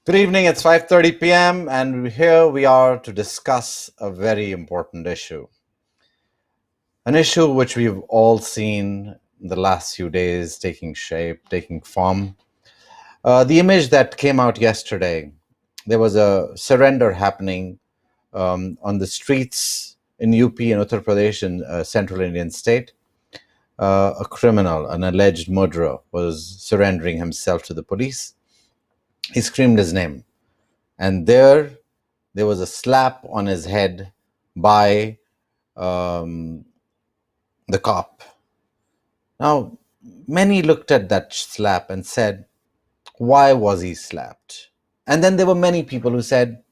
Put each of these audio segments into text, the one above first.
Good evening. It's 5:30 p.m. and here we are to discuss a very important issue. An issue which we've all seen in the last few days taking shape, taking form. The image that came out yesterday, there was a surrender happening on the streets in UP and Uttar Pradesh in central Indian state. A criminal, an alleged murderer, was surrendering himself to the police. He screamed his name, and there was a slap on his head by um, the cop. Now, many looked at that slap and said, why was he slapped? And then there were many people who said,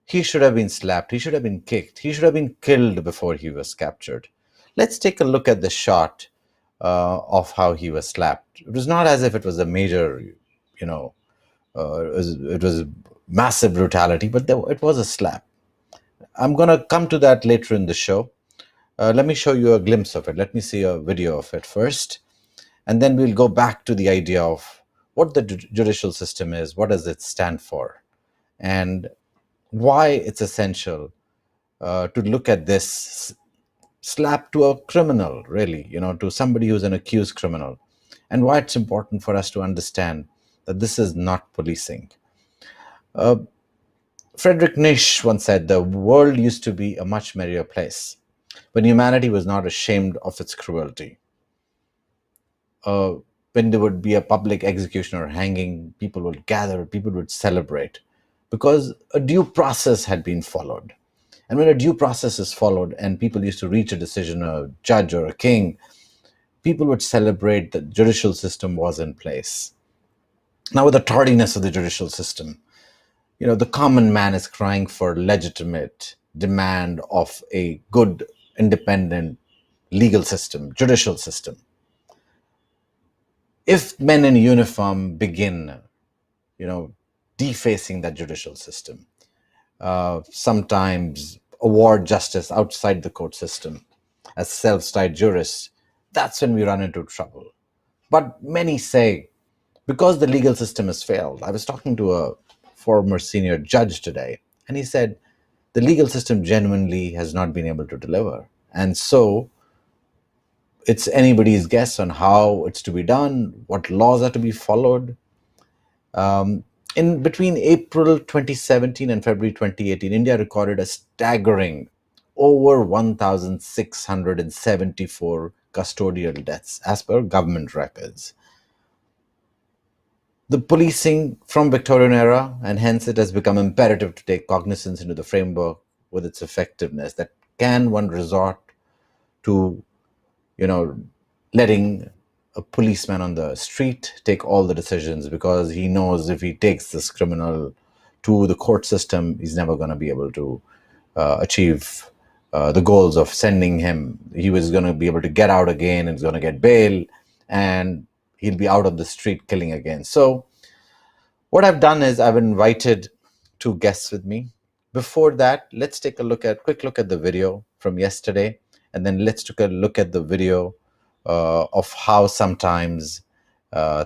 he should have been slapped, he should have been kicked, he should have been killed before he was captured. Let's take a look at the shot of how he was slapped. It was not as if it was a major, it was massive brutality, but it was a slap. I'm going to come to that later in the show. Let me show you a glimpse of it. Let me see a video of it first. And then we'll go back to the idea of what the judicial system is, what does it stand for, and why it's essential to look at this slap to a criminal, really, to somebody who's an accused criminal, and why it's important for us to understand that this is not policing. Friedrich Nietzsche once said, the world used to be a much merrier place when humanity was not ashamed of its cruelty. When there would be a public execution or hanging, people would gather, people would celebrate, because a due process had been followed. And when a due process is followed and people used to reach a decision, a judge or a king, people would celebrate that the judicial system was in place. Now, with the tardiness of the judicial system, the common man is crying for legitimate demand of a good, independent legal system, judicial system. If men in uniform begin, defacing that judicial system, sometimes award justice outside the court system as self-styled jurists, that's when we run into trouble. But many say, because the legal system has failed. I was talking to a former senior judge today, and he said the legal system genuinely has not been able to deliver. And so it's anybody's guess on how it's to be done, what laws are to be followed. In between April 2017 and February 2018, India recorded a staggering over 1,674 custodial deaths as per government records. The policing from Victorian era, and hence it has become imperative to take cognizance into the framework with its effectiveness, that can one resort to, letting a policeman on the street take all the decisions, because he knows if he takes this criminal to the court system, he's never going to be able to achieve the goals of sending him. He was going to be able to get out again, and he's going to get bail, and he'll be out of the street killing again. So what I've done is I've invited two guests with me. Before that, let's take a quick look at the video from yesterday, and then let's take a look at the video of how sometimes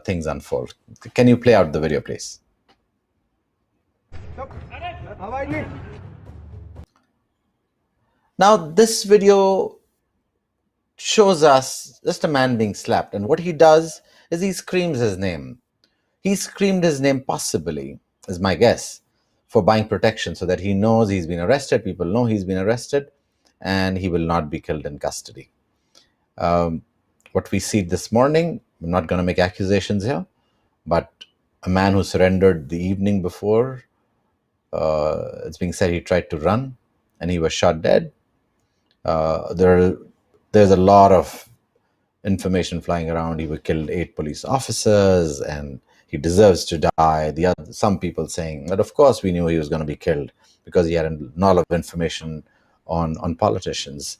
things unfold. Can you play out the video, please? Now, this video shows us just a man being slapped, and what he does is he screams his name. He screamed his name, possibly, is my guess, for buying protection, so that he knows he's been arrested, people know he's been arrested, and he will not be killed in custody. What we see this morning, I'm not going to make accusations here, but a man who surrendered the evening before, it's being said he tried to run and he was shot dead. There's a lot of information flying around. He killed 8 police officers and he deserves to die. Some people saying that, of course, we knew he was going to be killed because he had a lot of information on politicians.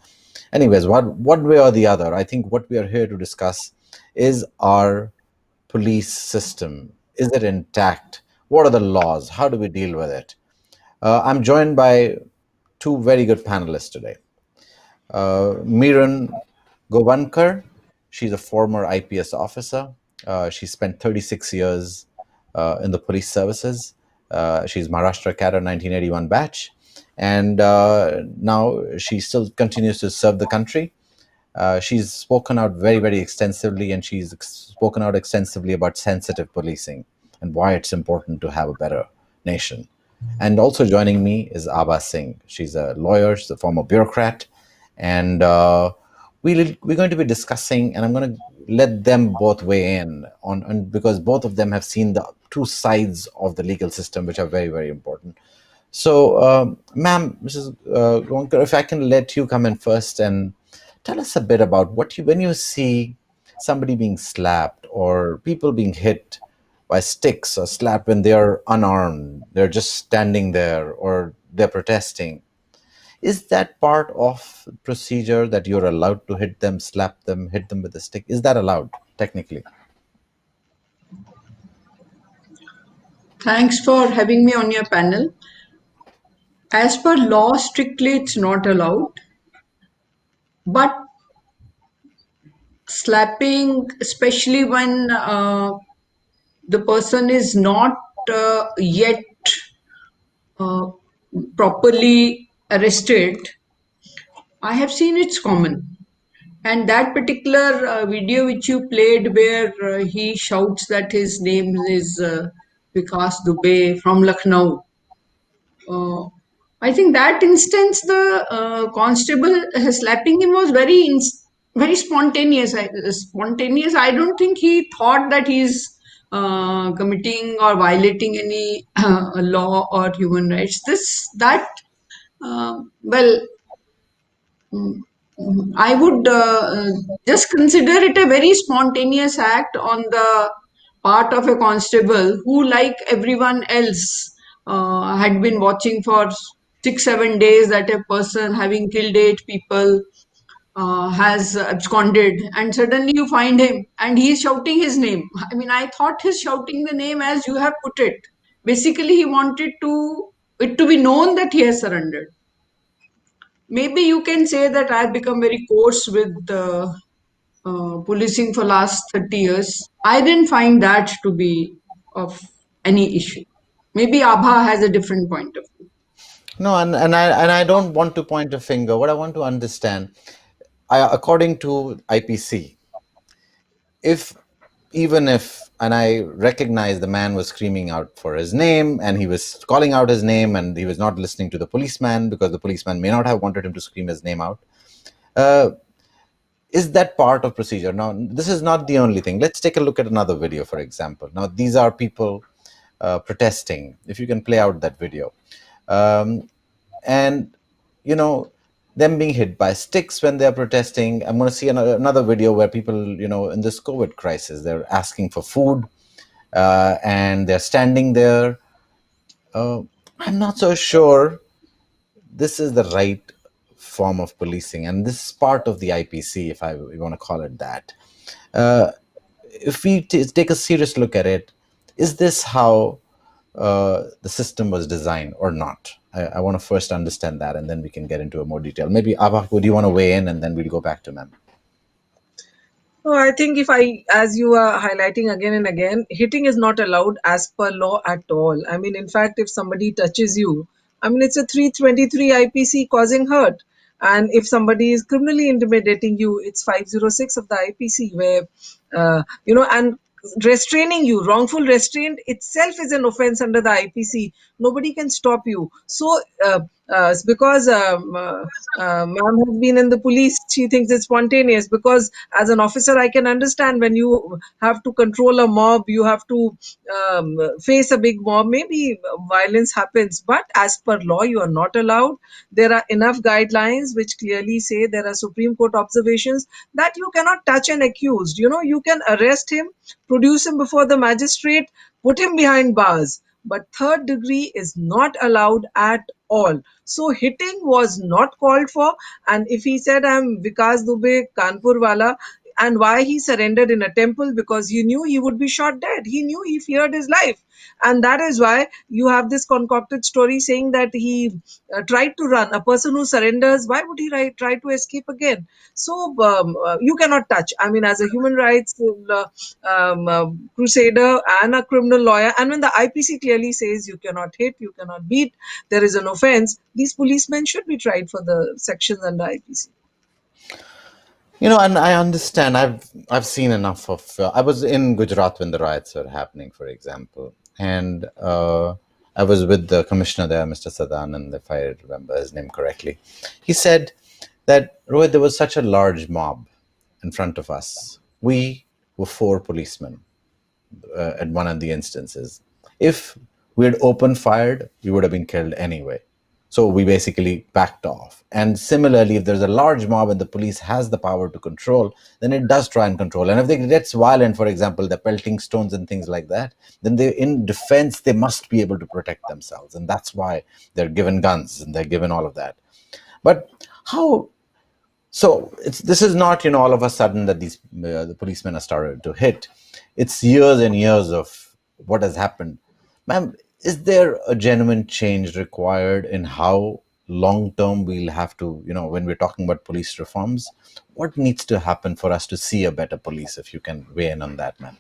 Anyways, one way or the other, I think what we are here to discuss is our police system. Is it intact? What are the laws? How do we deal with it? I'm joined by two very good panelists today. Miran Govankar, she's a former IPS officer. She spent 36 years in the police services. She's Maharashtra Cadre 1981 batch, and now she still continues to serve the country. She's spoken out very, very extensively, and she's spoken out extensively about sensitive policing and why it's important to have a better nation. And also joining me is Abha Singh. She's a lawyer, she's a former bureaucrat, and we're going to be discussing, and I'm going to let them both weigh in on because both of them have seen the two sides of the legal system, which are very, very important. So, ma'am, Mrs. Gonkar, if I can let you come in first and tell us a bit about what you when you see somebody being slapped or people being hit by sticks or slapped when they are unarmed, they're just standing there or they're protesting. Is that part of procedure that you're allowed to hit them, slap them, hit them with a stick? Is that allowed technically? Thanks for having me on your panel. As per law, strictly it's not allowed, but slapping, especially when the person is not yet uh, properly arrested, I have seen it's common. And that particular video which you played, where he shouts that his name is Vikas Dubey from Lucknow, Uh, I think that instance, the constable slapping him was very spontaneous. Spontaneous. I don't think he thought that he's committing or violating any law or human rights. This that well, mm, I would just consider it a very spontaneous act on the part of a constable who, like everyone else, had been watching for 6, 7 days that a person having killed 8 people has absconded, and suddenly you find him and he's shouting his name. I mean, I thought he's shouting the name as you have put it. Basically, he wanted it to be known that he has surrendered. Maybe you can say that I've become very coarse with policing for last 30 years. I didn't find that to be of any issue. Maybe Abha has a different point of view. No, and I don't want to point a finger. What I want to understand, according to IPC, if even if and I recognize the man was screaming out for his name and he was calling out his name and he was not listening to the policeman because the policeman may not have wanted him to scream his name out. Uh, is that part of procedure? Now, this is not the only thing. Let's take a look at another video, for example. Now, these are people protesting. If you can play out that video. And, you know, them being hit by sticks when they're protesting. I'm going to see another video where people, in this COVID crisis, they're asking for food and they're standing there. I'm not so sure this is the right form of policing, and this is part of the IPC, if we want to call it that. If we take a serious look at it, is this how the system was designed or not? I want to first understand that, and then we can get into a more detail. Maybe Abha, would you want to weigh in, and then we'll go back to ma'am. No, I think as you are highlighting again and again, hitting is not allowed as per law at all. I mean, in fact, if somebody touches you, I mean, it's a 323 IPC causing hurt. And if somebody is criminally intimidating you, it's 506 of the IPC where, and restraining you, wrongful restraint itself is an offense under the IPC. Nobody can stop you. So, because ma'am has been in the police, she thinks it's spontaneous. Because as an officer, I can understand when you have to control a mob, you have to face a big mob. Maybe violence happens, but as per law, you are not allowed. There are enough guidelines which clearly say there are Supreme Court observations that you cannot touch an accused. You can arrest him, produce him before the magistrate, put him behind bars. But third degree is not allowed at all. So hitting was not called for. And if he said, I'm Vikas Dubey, Kanpur Wala, And why he surrendered in a temple? Because he knew he would be shot dead. He knew, he feared his life. And that is why you have this concocted story saying that he tried to run. A person who surrenders, why would he try to escape again? So you cannot touch. I mean, as a human rights crusader and a criminal lawyer, and when the IPC clearly says you cannot hit, you cannot beat, there is an offense, these policemen should be tried for the sections under IPC. And I understand. I've seen enough of. I was in Gujarat when the riots were happening, for example, and I was with the commissioner there, Mr. Sadanand, if I remember his name correctly. He said that, Rohit, there was such a large mob in front of us. We were 4 policemen at one of the instances. If we had opened fired, we would have been killed anyway. So we basically backed off. And similarly, if there's a large mob and the police has the power to control, then it does try and control. And if it gets violent, for example, they're pelting stones and things like that, then they, in defense, they must be able to protect themselves. And that's why they're given guns and they're given all of that. But how? So this is not, all of a sudden that these the policemen are started to hit. It's years and years of what has happened. Ma'am, is there a genuine change required in how long term we'll have to, when we're talking about police reforms, what needs to happen for us to see a better police? If you can weigh in on that, ma'am.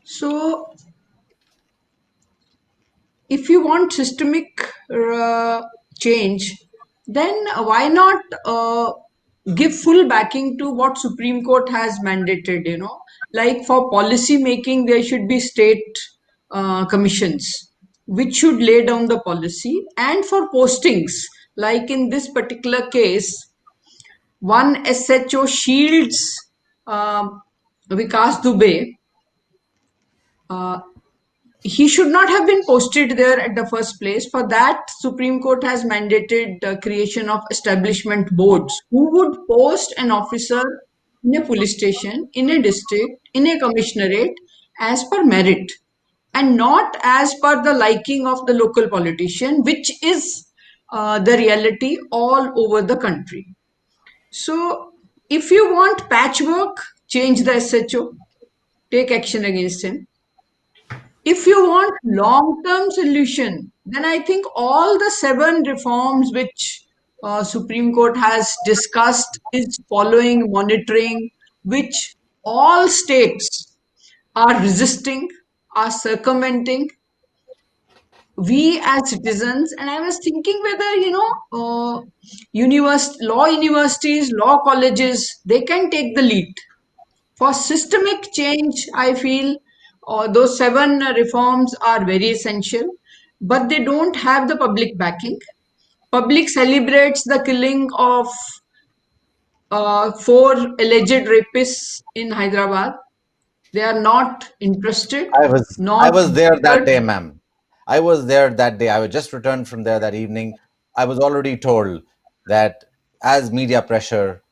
So, if you want systemic change, then why not give full backing to what Supreme Court has mandated? Like for policy making, there should be state commissions which should lay down the policy, and for postings, like in this particular case, one SHO Shields Vikas Dubey. He should not have been posted there at the first place. For that, Supreme Court has mandated the creation of establishment boards who would post an officer in a police station, in a district, in a commissionerate as per merit and not as per the liking of the local politician, which is the reality all over the country. So, if you want patchwork, change the SHO, take action against him. If you want long-term solution, then I think all the 7 reforms which Supreme Court has discussed is following, monitoring, which all states are resisting, are circumventing. We as citizens, and I was thinking whether law universities, law colleges, they can take the lead for systemic change. I feel those 7 reforms are very essential, but they don't have the public backing. Public celebrates the killing of 4 alleged rapists in Hyderabad. They are not interested, I not was there that bothered. day, ma'am. I was there that day. I was just returned from there that evening. I was already told that as media pressure,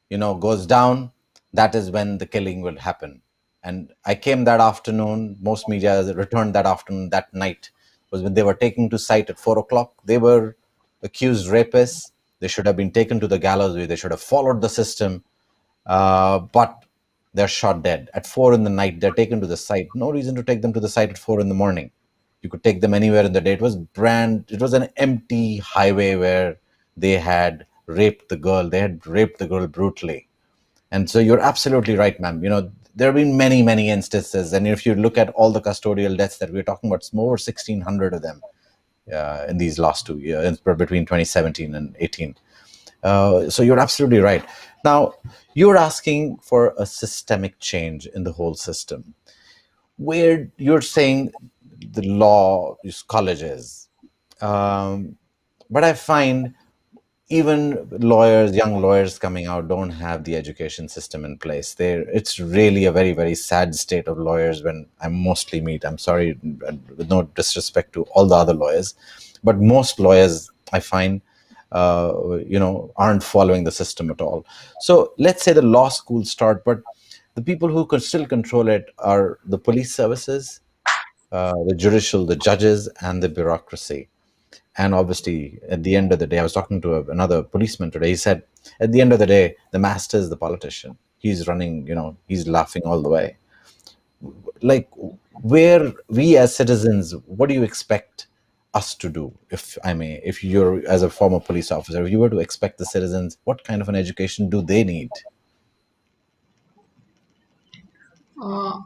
goes down, that is when the killing will happen. And I came that afternoon. Most media returned that afternoon. That night was when they were taken to site at 4 o'clock. They were accused rapists. They should have been taken to the gallows. They should have followed the system. But they're shot dead at 4 in the night. They're taken to the site. No reason to take them to the site at 4 in the morning. You could take them anywhere in the day. It was an empty highway where they had raped the girl. They had raped the girl brutally. And so you're absolutely right, ma'am. There have been many, many instances. And if you look at all the custodial deaths that we're talking about, it's over 1,600 of them in these last 2 years, between 2017 and 18. So you're absolutely right. Now, you're asking for a systemic change in the whole system, where you're saying the law is colleges. But I find even lawyers, young lawyers coming out, don't have the education system in place. It's really a very, very sad state of lawyers when I mostly meet. I'm sorry, with no disrespect to all the other lawyers, but most lawyers I find aren't following the system at all. So let's say the law schools start, but the people who could still control it are the police services, the judicial, the judges, and the bureaucracy. And obviously, at the end of the day, I was talking to another policeman today. He said, at the end of the day, the master is the politician. He's running, he's laughing all the way. Like, where we as citizens, what do you expect us to do? If I may, if you're, as a former police officer, if you were to expect the citizens, what kind of an education do they need? Uh,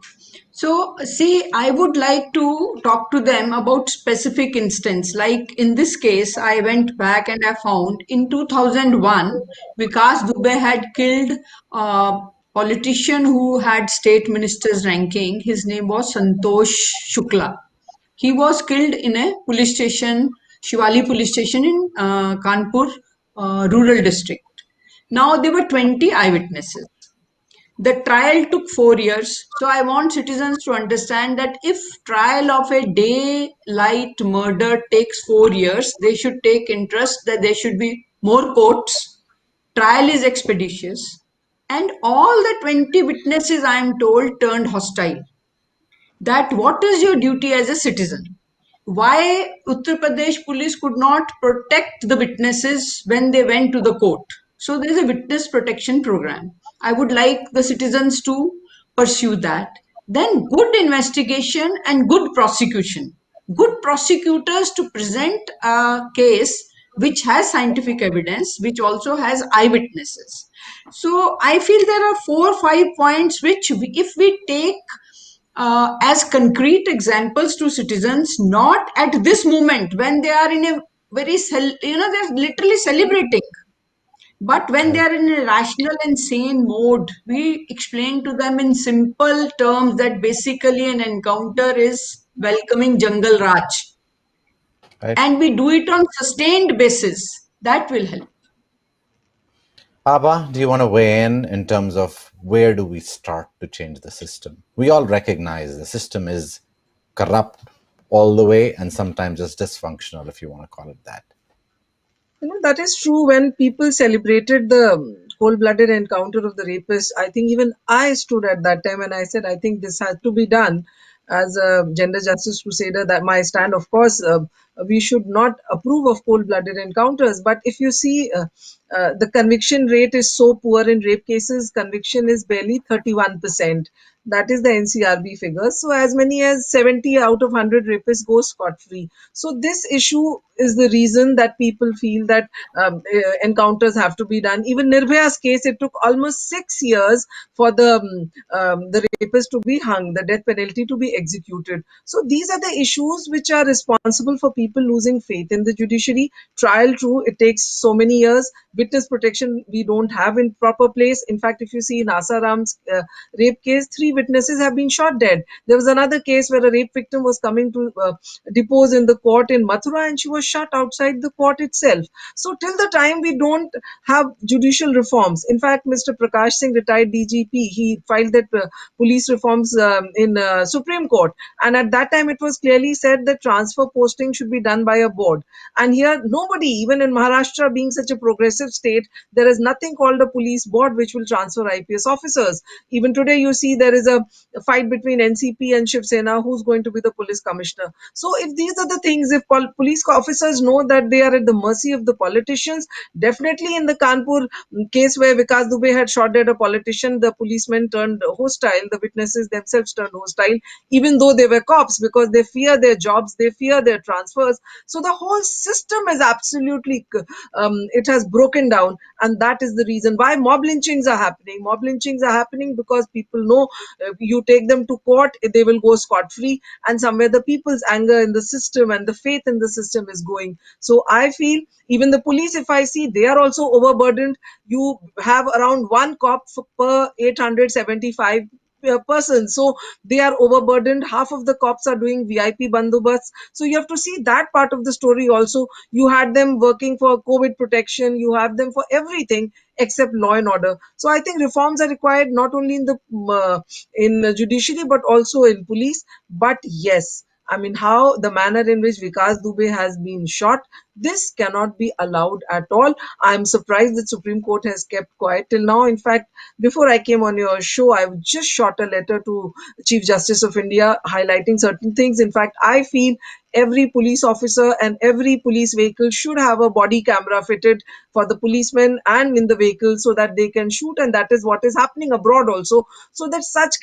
so, see, I would like to talk to them about specific instance. Like in this case, I went back and I found in 2001, Vikas Dubey had killed a politician who had state minister's ranking. His name was Santosh Shukla. He was killed in a police station, Shivali police station in Kanpur rural district. Now there were 20 eyewitnesses. The trial took 4 years. So I want citizens to understand that if trial of a daylight murder takes 4 years, they should take interest that there should be more courts. Trial is expeditious. And all the 20 witnesses, I am told, turned hostile. That what is your duty as a citizen? Why Uttar Pradesh police could not protect the witnesses when they went to the court? So there is a witness protection program. I would like the citizens to pursue that. Then good investigation and good prosecution. Good prosecutors to present a case which has scientific evidence, which also has eyewitnesses. So I feel there are 4 or 5 points which, if we take as concrete examples to citizens, not at this moment when they are in a very, they're literally celebrating. But when they Right. are in a rational and sane mode, we explain to them in simple terms that basically an encounter is welcoming Jungle Raj. Right. And we do it on sustained basis. That will help. Abba, do you want to weigh in terms of where do we start to change the system? We all recognize the system is corrupt all the way and sometimes just dysfunctional, if you want to call it that. That is true. When people celebrated the cold-blooded encounter of the rapist, I think even I stood at that time and I said, I think this had to be done. As a gender justice crusader, that my stand, of course, we should not approve of cold-blooded encounters. But if you see, the conviction rate is so poor in rape cases, conviction is barely 31%. That is the NCRB figures. So as many as 70 out of 100 rapists go scot-free. So this issue is the reason that people feel that encounters have to be done. Even Nirbhaya's case, it took almost 6 years for the rapist to be hung, the death penalty to be executed. So these are the issues which are responsible for people losing faith in the judiciary. Trial, true, it takes so many years. Witness protection we don't have in proper place. In fact, if you see in Asaram's rape case, 3 witnesses have been shot dead. There was another case where a rape victim was coming to depose in the court in Mathura and she was shot outside the court itself. So till the time we don't have judicial reforms, in fact, Mr. Prakash Singh, retired DGP, he filed that police reforms in Supreme Court, and at that time it was clearly said that transfer posting should be done by a board. And here nobody, even in Maharashtra being such a progressive state, there is nothing called a police board which will transfer IPS officers. Even today you see there is a fight between NCP and Shiv Sena who's going to be the police commissioner. So if these are the things, if police officers know that they are at the mercy of the politicians, definitely in the Kanpur case where Vikas Dubey had shot dead a politician, the policemen turned hostile, the witnesses themselves turned hostile, even though they were cops, because they fear their jobs, they fear their transfers. So the whole system is absolutely, it has broken down, and that is the reason why mob lynchings are happening. Mob lynchings are happening because people know you take them to court, they will go scot free, and somewhere the people's anger in the system and the faith in the system is going. So I feel even the police, if I see, they are also overburdened. You have around one cop per 875 person, so they are overburdened. Half of the cops are doing VIP bandobast, so you have to see that part of the story also. You had them working for COVID protection, you have them for everything except law and order. So I think reforms are required not only in the judiciary but also in police. But yes, I mean, how the manner in which Vikas Dubey has been shot, This cannot be allowed at all. I'm surprised that Supreme Court has kept quiet till now. In fact, before I came on your show, I just shot a letter to Chief Justice of India highlighting certain things. In fact, I feel every police officer and every police vehicle should have a body camera fitted for the policemen and in the vehicle so that they can shoot, and that is what is happening abroad also, so that such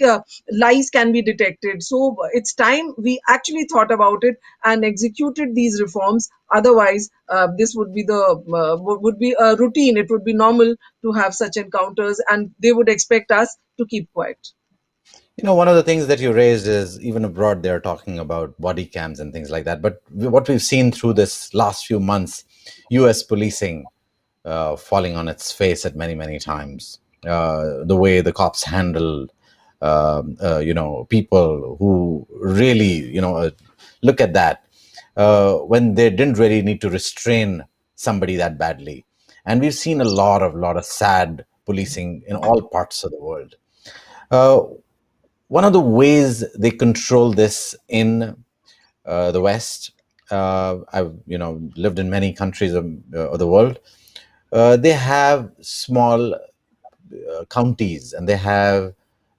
lies can be detected. So it's time we actually thought about it and executed these reforms. Otherwise, this would be would be a routine. It would be normal to have such encounters, and they would expect us to keep quiet. One of the things that you raised is even abroad they're talking about body cams and things like that. But what we've seen through this last few months, U.S. policing falling on its face at many, many times. The way the cops handle, people who really, look at that when they didn't really need to restrain somebody that badly. And we've seen a lot of sad policing in all parts of the world. One of the ways they control this in the West, I've lived in many countries of the world. They have small counties and they have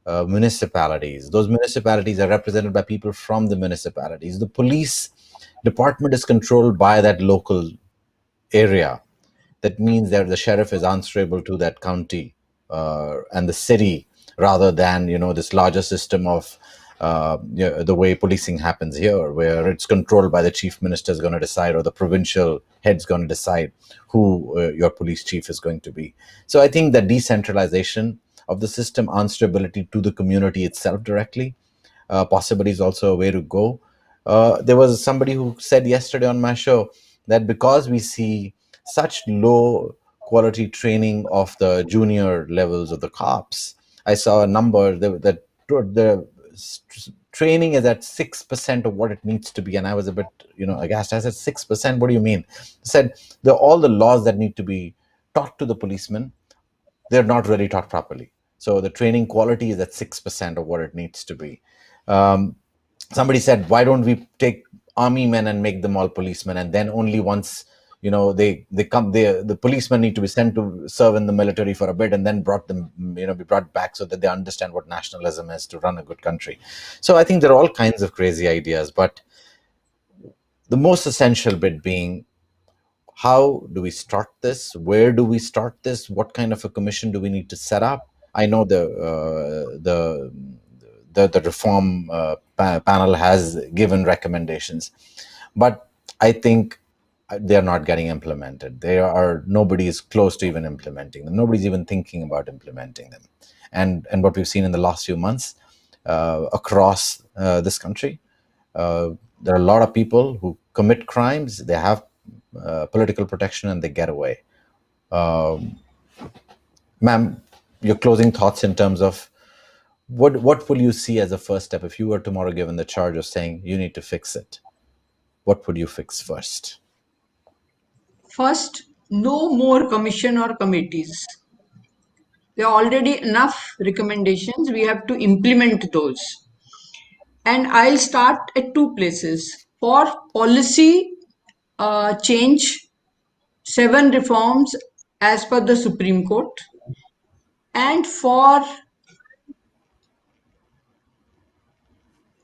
municipalities. Those municipalities are represented by people from the municipalities. The police department is controlled by that local area. That means that the sheriff is answerable to that county and the city, rather than this larger system of the way policing happens here, where it's controlled by the chief minister is going to decide, or the provincial head's going to decide who your police chief is going to be. So I think that decentralization of the system, answerability to the community itself directly, possibly is also a way to go. There was somebody who said yesterday on my show that because we see such low quality training of the junior levels of the cops, I saw a number that the training is at 6% of what it needs to be, and I was a bit aghast. I said, 6%? What do you mean? I said all the laws that need to be taught to the policemen, they're not really taught properly. So the training quality is at 6% of what it needs to be. Somebody said, why don't we take army men and make them all policemen, and then only once they come, the policemen need to be sent to serve in the military for a bit and then be brought back so that they understand what nationalism is to run a good country. So I think there are all kinds of crazy ideas, but the most essential bit being, how do we start this? Where do we start this? What kind of a commission do we need to set up? I know the reform panel has given recommendations, but I think they're not getting implemented. Nobody is close to even implementing them. Nobody's even thinking about implementing them. And what we've seen in the last few months across this country, there are a lot of people who commit crimes. They have political protection and they get away. Ma'am, your closing thoughts in terms of what will you see as a first step if you were tomorrow given the charge of saying you need to fix it? What would you fix first? First, no more commission or committees. There are already enough recommendations. We have to implement those. And I'll start at two places. For policy change, 7 reforms as per the Supreme Court. And for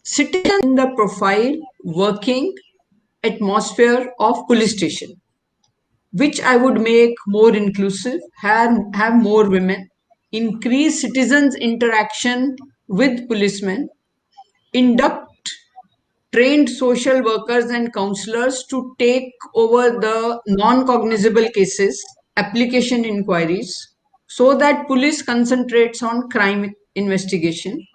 citizens in the profile working atmosphere of police station, which I would make more inclusive, have more women, increase citizens' interaction with policemen, induct trained social workers and counselors to take over the non-cognizable cases, application inquiries, so that police concentrates on crime investigation.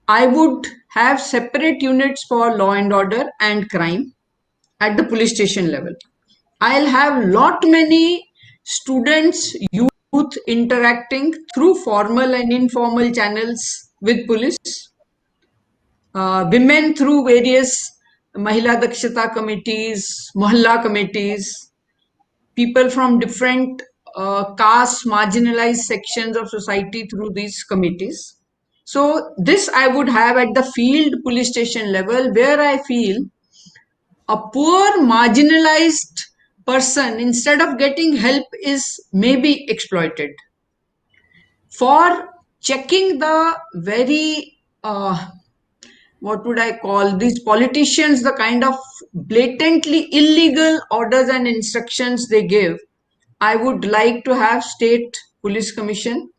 I would have separate units for law and order and crime at the police station level. I'll have lot many students, youth interacting through formal and informal channels with police, women through various Mahila Dakshata committees, Mohalla committees, people from different caste, marginalized sections of society through these committees. So this I would have at the field police station level, where I feel a poor marginalized person, instead of getting help, is maybe exploited. For checking the very what would I call these politicians, the kind of blatantly illegal orders and instructions they give, I would like to have state police commission,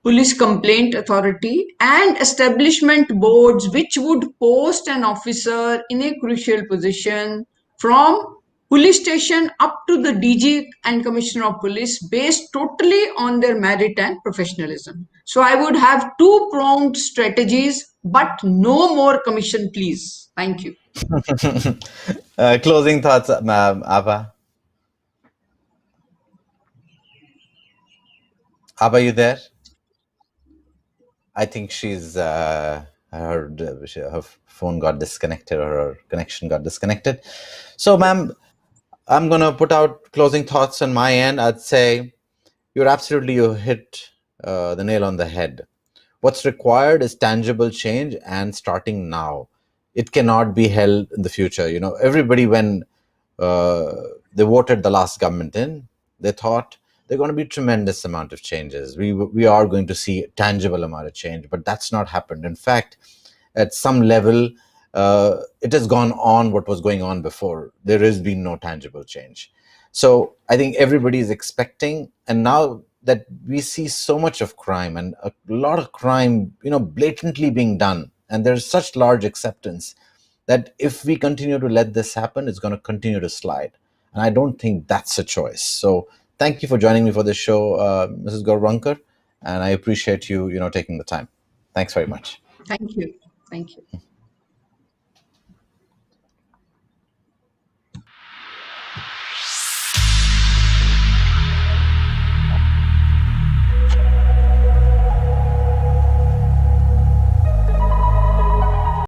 police complaint authority, and establishment boards which would post an officer in a crucial position from police station up to the DG and commissioner of police based totally on their merit and professionalism. So I would have two-pronged strategies, but no more commission, please. Thank you. Closing thoughts, ma'am, Abha. Abha, you there? I think she's her phone got disconnected, or her connection got disconnected. So, ma'am, I'm gonna put out closing thoughts on my end. I'd say you hit the nail on the head. What's required is tangible change, and starting now. It cannot be held in the future. You know, everybody, when they voted the last government in, they thought there are going to be tremendous amount of changes. We are going to see a tangible amount of change, but that's not happened. In fact, at some level, it has gone on what was going on before. There has been no tangible change. So I think everybody is expecting, and now that we see so much of crime, and a lot of crime, blatantly being done, and there's such large acceptance that if we continue to let this happen, it's going to continue to slide. And I don't think that's a choice. So thank you for joining me for this show, Mrs. Gaurankar, and I appreciate you, taking the time. Thanks very much. Thank you. Thank you.